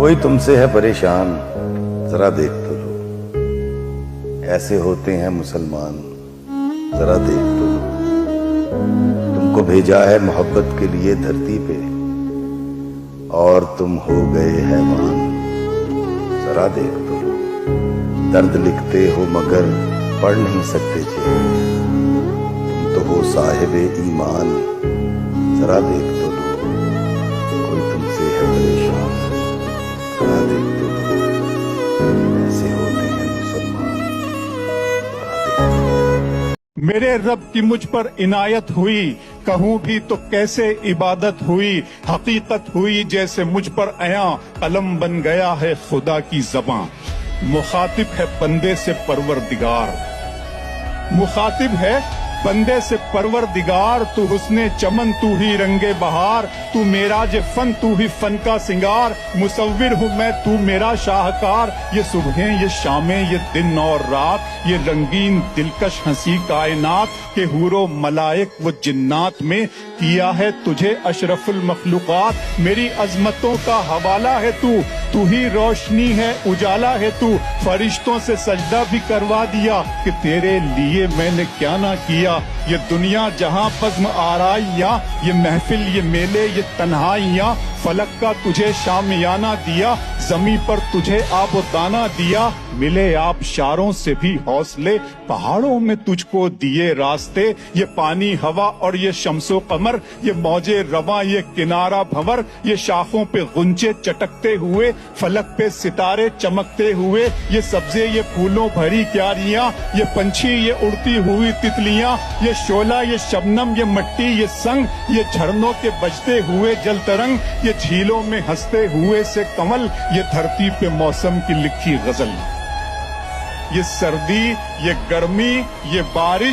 کوئی تم سے ہے پریشان، ذرا دیکھ تو لو، ایسے ہوتے ہیں مسلمان، ذرا دیکھ تو لو۔ تم کو بھیجا ہے محبت کے لیے دھرتی پہ، اور تم ہو گئے حیوان، ذرا دیکھ تو لو۔ درد لکھتے ہو مگر پڑھ نہیں سکتے چہرے، تم تو ہو صاحب ایمان، ذرا دیکھ تو لو۔ کوئی تم سے ہے پریشان، ذرا دیکھ تو لو، ایسے ہوتے ہیں مسلمان، ذرا دیکھ تو لو۔ میرے رب کی مجھ پر عنایت ہوئی، کہوں بھی تو کیسے عبادت ہوئی، حقیقت ہوئی جیسے مجھ پر عیاں، قلم بن گیا ہے خدا کی زباں۔ مخاطب ہے بندے سے پروردگار، مخاطب ہے بندے سے پروردگار، تو حسن چمن تو ہی رنگ بہار، تو معراج فن تو ہی فن کا سنگار، مصور ہوں میں تو میرا شاہکار، یہ صبحیں یہ شامیں یہ دن اور رات، یہ رنگین دلکش ہنسی کائنات، کہ حور و ملائک و جنات میں کیا ہے تجھے اشرف المخلوقات۔ میری عظمتوں کا حوالہ ہے تو ہی روشنی ہے اجالا ہے تو، فرشتوں سے سجدہ بھی کروا دیا کہ تیرے لیے میں نے کیا نہ کیا۔ یہ دنیا جہاں بزم آرائیاں، یہ محفل یہ میلے یہ تنہائیاں، فلک کا تجھے شامیانہ دیا، زمیں پر تجھے آب و دانہ دیا، ملے آبشاروں سے بھی حوصلے، پہاڑوں میں تجھ کو دیے راستے، یہ پانی ہوا اور یہ شمس و قمر، یہ موجے رواں یہ کنارہ بھنور، یہ شاخوں پہ غنچے چٹکتے ہوئے، فلک پہ ستارے چمکتے ہوئے، یہ سبزے یہ پھولوں بھری کیاریاں، یہ پنچھی یہ اڑتی ہوئی تتلیاں، یہ شعلہ یہ شبنم یہ مٹی یہ سنگ، یہ جھرنوں کے بجتے ہوئے جل ترنگ، یہ جھیلوں میں ہنستے ہوئے سے کمل، یہ دھرتی پہ موسم کی لکھی غزل، یہ سردی یہ گرمی یہ بارش۔